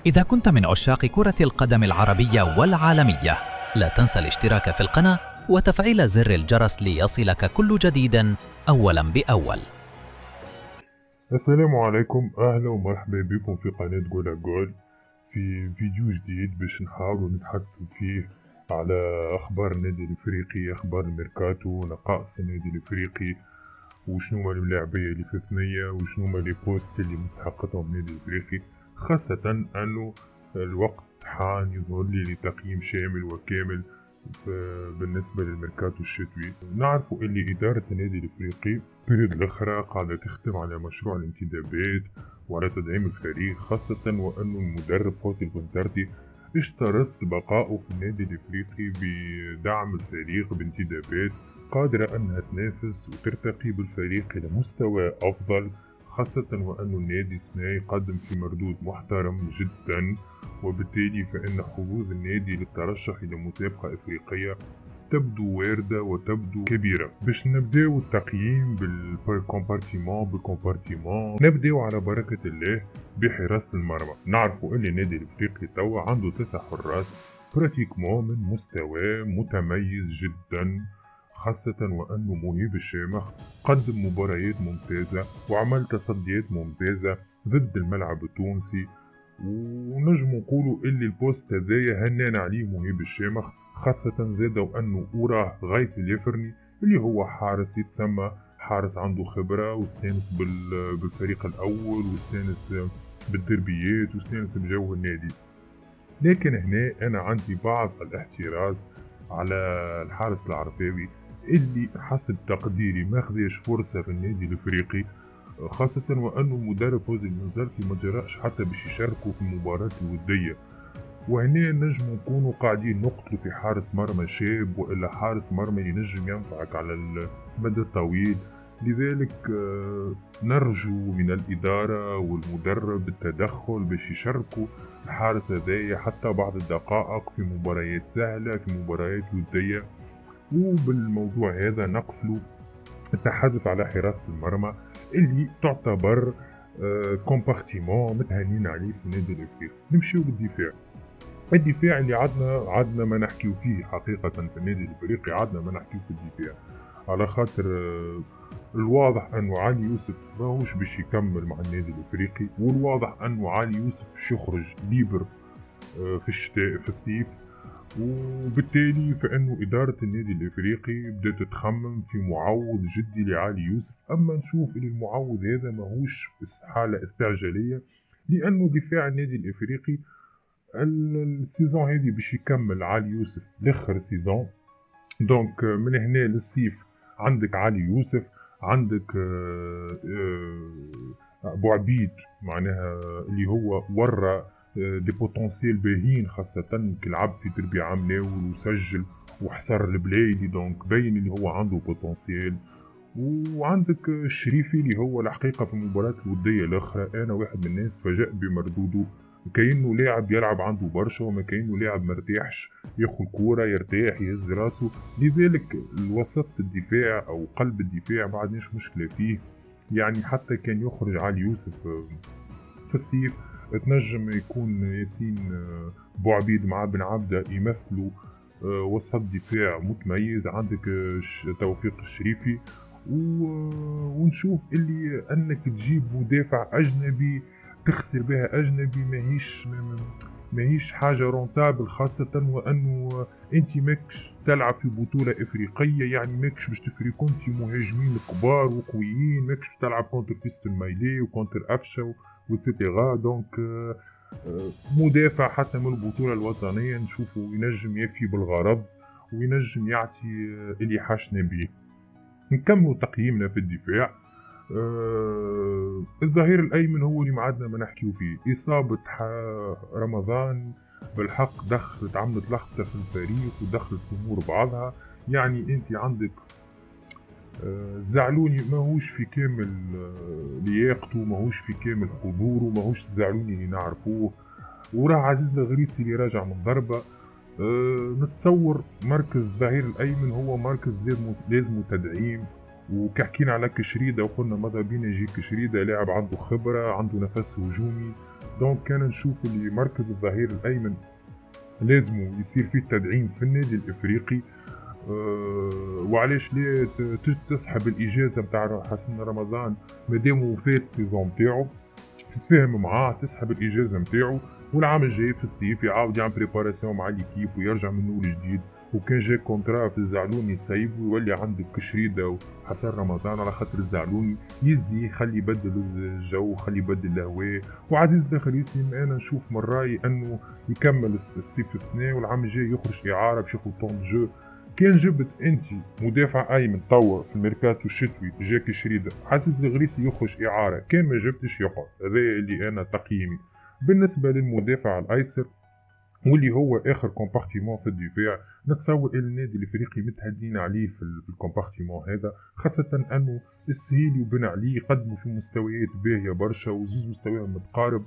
إذا كنت من عشاق كرة القدم العربية والعالمية، لا تنسى الاشتراك في القناة وتفعيل زر الجرس ليصلك كل جديد أولاً بأول. السلام عليكم، اهلا ومرحبا بكم في قناة جولا جول في فيديو جديد باش نحاولوا نتحدثوا فيه على اخبار النادي الافريقي، اخبار الميركاتو، نقائص النادي الافريقي، وشنو هما اللاعبية اللي في ثنية، وشنو هما لي بوست اللي مستحقتهم النادي الافريقي، خاصة انه الوقت حان يظهر لي لتقييم شامل وكامل بالنسبة للميركاتو الشتوي. نعرف اللي إدارة النادي الإفريقي بريد الأخرى قاعدة تخدم على مشروع الانتدابات وعلى تدعيم الفريق، خاصة وأن المدرب فوزي البنطرطي اشترط بقائه في النادي الإفريقي بدعم الفريق بانتدابات قادرة أنها تنافس وترتقي بالفريق إلى مستوى أفضل، خاصة وأن النادي السنة يقدم في مردود محترم جدا، وبالتالي فإن حظوظ النادي للترشح إلى مسابقة إفريقية تبدو واردة وتبدو كبيرة. باش نبداو التقييم بالكومبارتيمون، نبداو على بركة الله بحراسة المرمى. نعرفوا أن النادي الإفريقي توا عنده 9 حراس براتيكمون من مستوى متميز جدا، خاصة وأنه مهيب الشامخ قدم مباريات ممتازة وعمل تصديات ممتازة ضد الملعب التونسي، ونجم نقولوا اللي البوست هذايا هنان عليه مهيب الشامخ، خاصة زاد وأنه وراه غاية اليفرني اللي هو حارس يتسمى حارس عنده خبرة واستانس بالفريق الأول واستانس بالدربيات واستانس بجو النادي. لكن هنا أنا عندي بعض الاحتراز على الحارس العرفاوي اللي حسب تقديري ما خذاش فرصة في النادي الإفريقي، خاصة وأنه المدرب فوزي البنطرطي ما جرأش حتى باش يشاركوا في المباراة الودية. وهنا نجم نكونوا قاعدين نقتلوا في حارس مرمى شاب وإلا حارس مرمى ينجم ينفعك على المدى الطويل. لذلك نرجو من الإدارة والمدرب التدخل باش يشاركوا الحارس هذايا حتى بعض الدقائق في مباريات سهلة، في مباريات ودية. وبالموضوع هذا نقفل التحدث على حراسة المرمى اللي تعتبر كومبارتيمون متهانين عليه في النادي الافريقي. نمشيو للدفاع. الدفاع اللي عدنا ما نحكيو فيه حقيقة في النادي الافريقي، عدنا ما نحكيو في الدفاع على خاطر الواضح انه علي يوسف ماهوش باش يكمل مع النادي الافريقي، والواضح انه علي يوسف باش يخرج ليبر في الشتاء في الصيف، وبالتالي فإنه إدارة النادي الإفريقي بدأت تخمم في معوض جدي لعلي يوسف. أما نشوف إن المعوض هذا ماهوش حالة استعجالية، لأنه دفاع النادي الإفريقي السيزون هذه باش يكمل علي يوسف لآخر السيزون. دونك من هنا للصيف عندك علي يوسف، عندك أبو عبيد معناها اللي هو ورى دي بوتنسيال باهين، خاصة كلعب في دربي عام ناول وسجل وحصر البلايدي، دونك باين اللي هو عنده بوتنسيال. وعندك الشريفي اللي هو الحقيقة في المباراة الودية الأخرى أنا واحد من الناس تفاجأ بمردوده، كأنه لاعب يلعب عنده برشا وما كأنه لاعب مرتاحش ياخد كورة يرتاح يهز راسه. لذلك الوسط الدفاع أو قلب الدفاع ما عندناش مشكلة فيه، يعني حتى كان يخرج علي يوسف في الصيف تنجم يكون ياسين بوعبيد مع بن عبدة يمثلوا وسط دفاع متميز. عندك توفيق الشريفي ونشوف اللي انك تجيب مدافع اجنبي تخسر بها اجنبي ماهيش حاجة رونتابل، خاصة وانه انت ماكش تلعب في بطولة افريقية، يعني ماكش باش تفري كونتي مهاجمين كبار وقويين، ماكش تلعب كونتر فيستن مايلي وكونتر افشا وتيتيغا. دونك مدافع حتى من البطولة الوطنية نشوفه ينجم يفي بالغرض وينجم يعطي اللي حاشنا بيه. نكملوا تقييمنا في الدفاع. الظهير الأيمن هو اللي معدنا ما نحكيو فيه. إصابة رمضان بالحق عملت لخبطة في الفريق ودخلت الأمور بعضها. يعني أنت عندك الزعلوني ماهوش في كامل لياقته، ماهوش في كامل حضوره، ماهوش الزعلوني اللي نعرفوه، وراه عزيز الغريسي اللي راجع من ضربة. نتصور مركز الظهير الأيمن هو مركز لازم تدعيم وكحكينا على كشريدة وقلنا ماذا بينا يجي كشريدة لاعب عنده خبرة عنده نفس هجومي. دونك كان نشوف اللي مركز الظهير الأيمن لازم يصير فيه تدعيم في النادي الإفريقي. وعلاش ليه تسحب الإجازة متاع حسن رمضان مادامو فات سيزون متاعو، تتفاهم معاه تسحب الإجازة متاعو، والعام الجاي في الصيف يعاود يعمل بريباراسيون مع ليكيب ويرجع من نور جديد. وكان جا كونترا في الزعلوني يتسيب ويولي عندك كشريدة وحسن رمضان على خاطر الزعلوني يزي خلي يبدل الجو خلي يبدل الهواء. وعزيز الدخليسي انا نشوف من رايي انه يكمل الصيف السنة والعام الجاي يخرج اعارة باش ياخد طون جو. كان جبت انت مدافع ايمن توا في الميركاتو الشتوي جاكي شريدة عزيز الغريسي يخرج اعارة، كان ما جبتش يقعد. هذا اللي انا تقييمي بالنسبة للمدافع الايسر واللي هو اخر كومبارتيمون في الدفاع. نتصور ان النادي الافريقي متهدين عليه في الكومبارتيمون هذا، خاصة انه السهيلي وبن علي قدموا في مستويات باهية برشا وزوز مستويهم متقارب.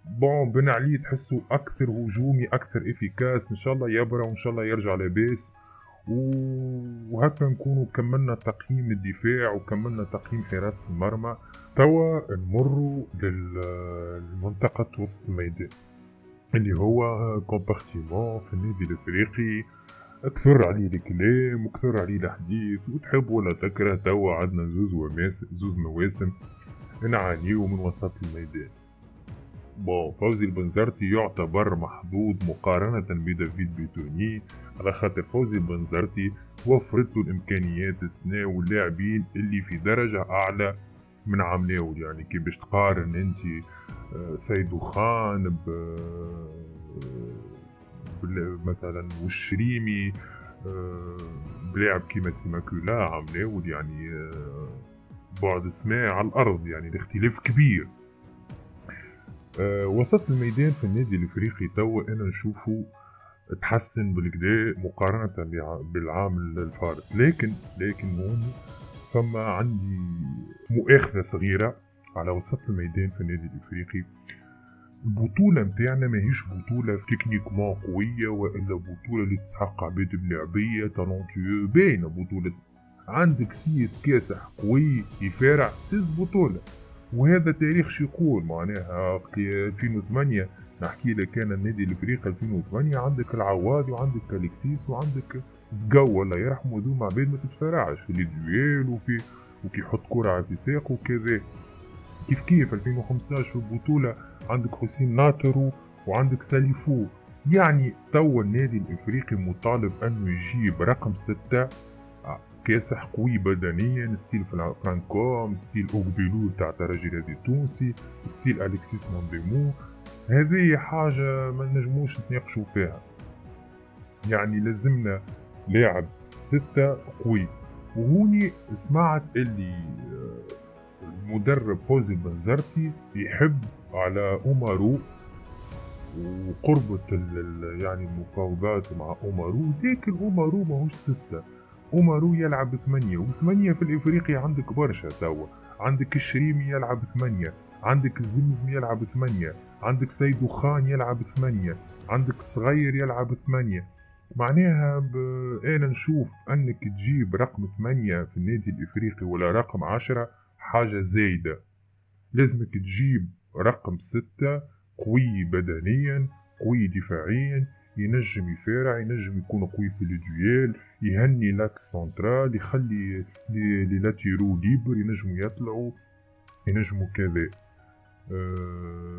بون بن علي تحسوا اكثر هجومي اكثر افيكاس، ان شاء الله يبرى وان شاء الله يرجع لاباس. وهكا نكونوا كملنا تقييم الدفاع وكملنا تقييم حراسة المرمى. توا نمروا للمنطقة وسط الميدان اللي هو كومبارتيمون في النادي الافريقي كثر عليه الكلام وكثر عليه الحديث وتحب ولا تكره. توا عندنا زوز مواسم نعانيو من وسط الميدان. بون فوزي البنزرتي يعتبر محظوظ مقارنة بدافيد بيتوني، على خاطر فوزي البنزرتي وفرت له الامكانيات السنة واللاعبين اللي في درجة اعلى من عملاول. يعني كي باش تقارن انت سيدو خان مثلا والشريمي بلاعب كيما سيماكولا عملاول، يعني بعد سماع على الارض، يعني الاختلاف كبير. وسط الميدان في النادي الافريقي توا انا نشوفه تحسن بالكدا مقارنة بالعام الفارط. لكن مهم ثم عندي مؤاخذة صغيرة على وسط الميدان في النادي الافريقي. البطولة متاعنا ماهيش بطولة تكنيكمون قوية والا بطولة اللي تسحق عباد بلعبية تالونتيو باينة. بطولة عندك سيس كاسح قوي يفارع تز بطولة، وهذا تاريخ يقول معناها في 2008 نحكي لك كان النادي الافريقي 2008 عندك العوادي وعندك الكسيس وعندك زقو الله يرحمه، ذوما عباد ما تتفرعش في الدويل وكي يحط كرة على في ساقه وكذا. كيف 2015 في البطولة عندك حسين ناطرو وعندك ساليفو. يعني توا النادي الافريقي مطالب انه يجيب رقم 6 كاسح قوي بدنيا، ستيل فرانكوم، ستيل اوغبيلو تاع الترجي الرياضي التونسي، ستيل اليكسيس مونديمو. هذه حاجة ما نجموش نتناقشوا فيها. يعني لازمنا لاعب 6 قوي. وهوني سمعت اللي المدرب فوزي البنزرتي يحب على أومارو وقربة يعني المفاوضات مع أومارو، لكن أومارو ماهوش 6. أومارو يلعب 8 و8 في الإفريقيا عندك برشا توا. عندك الشريمي يلعب 8، عندك الزمزم يلعب 8، عندك سيدو خان يلعب 8، عندك صغير يلعب 8. معناها أنا نشوف أنك تجيب رقم 8 في النادي الإفريقي ولا رقم 10 حاجة زايدة. لازمك تجيب رقم 6 قوي بدنيا قوي دفاعيا، ينجم يفارع ينجم يكون قوي في الدويل، يهني لاكس سنترال، يخلي لي لاتيرو ليبر ينجموا يطلعوا ينجموا كذا.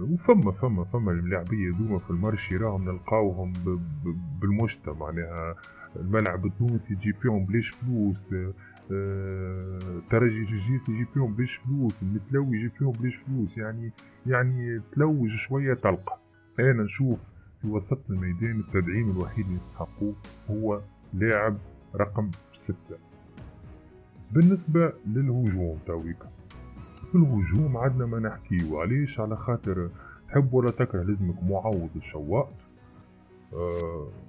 وفما اللاعبية ذوما في المرشي راهم نلقاوهم بالمجتمع. معناها الملعب التونسي يجيب فيهم بليش فلوس، ترجي جيجيس يجيب فيهم بليش فلوس، المتلوي يجيب فيهم بليش فلوس. يعني تلوج شوية تلقى. أنا نشوف في وسط الميدان التدعيم الوحيد اللي يستحقوه هو لاعب رقم 6. بالنسبة للهجوم تويكا، في الهجوم عندنا ما نحكيو علاش، على خاطر تحب ولا تكره لازمك معوض الشواط.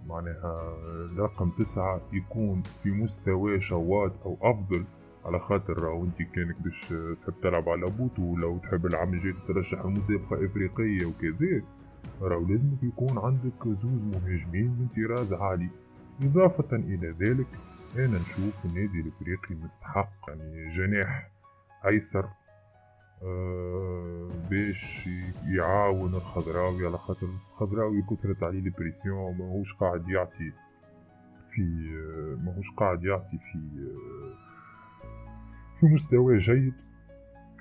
معناها رقم 9 يكون في مستوى شواط او افضل، على خاطر راهو انت كانك باش تحب تلعب على بطولة وتحب العام الجاي تترشح المسابقة افريقية وكذا، راهو لازمك يكون عندك زوز مهاجمين من طراز عالي. اضافة الى ذلك انا نشوف النادي الافريقي مستحق يعني جناح ايسر باش يعاون الخضراوي، على خاطر الخضراوي كثرت عليه البريسيون، ماهوش قاعد يعطي في ماهوش قاعد يعطي في مستوى جيد.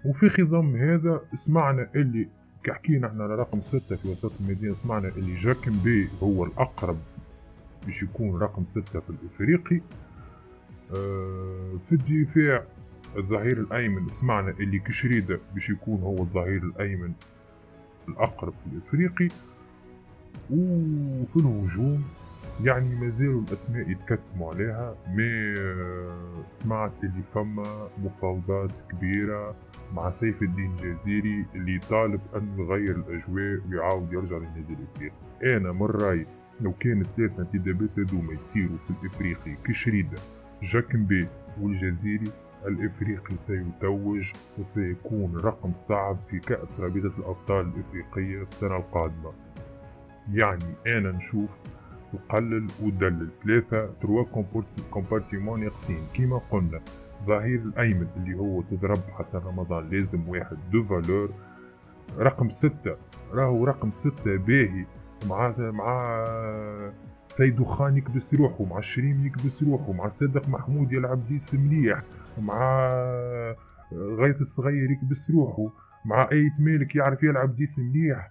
وفي خضم هذا سمعنا اللي كحكينا احنا على رقم 6 في وسط الميدان، سمعنا اللي جاكن بي هو الأقرب باش يكون رقم 6 في الإفريقي. في الدفاع الظهير الأيمن سمعنا اللي كشريدة باش يكون هو الظهير الأيمن الأقرب في الإفريقي. وفي الهجوم يعني مازالوا الأسماء يتكتموا عليها، ما سمعت اللي فما مفاوضات كبيرة مع سيف الدين جزيري اللي طالب أن يغير الأجواء ويعاود يرجع للنادي الإفريقي. أنا من رأيي لو كان الثلاث انتدابات هذوما يصيروا في الإفريقي كشريدة جاكمبي والجزيري، الإفريقي سيتوج وسيكون رقم صعب في كأس رابطة الأبطال الإفريقية السنة القادمة. يعني أنا نشوف وقلل ودلل 3 كومبارتيمون ناقصين كيما قلنا. ظهير الأيمن اللي هو تضرب حسن رمضان لازم واحد دو فالور. رقم 6 راهو رقم 6 باهي مع سيدو خان يكبس روحه، مع الشريم يكبس روحه، مع صادق محمود يلعب ديس مليح، مع غيث الصغير يكبس روحه، مع ايت مالك يعرف يلعب ديس مليح.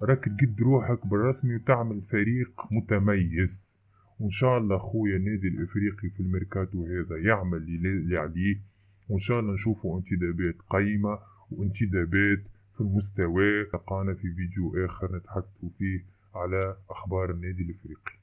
راك تقد روحك بالرسمي وتعمل فريق متميز. وان شاء الله خويا النادي الافريقي في الميركاتو هذا يعمل اللي عليه، وان شاء الله نشوفوا انتدابات قيمة وانتدابات في المستوى. لقانا في فيديو اخر نتحدثوا فيه على اخبار النادي الافريقي.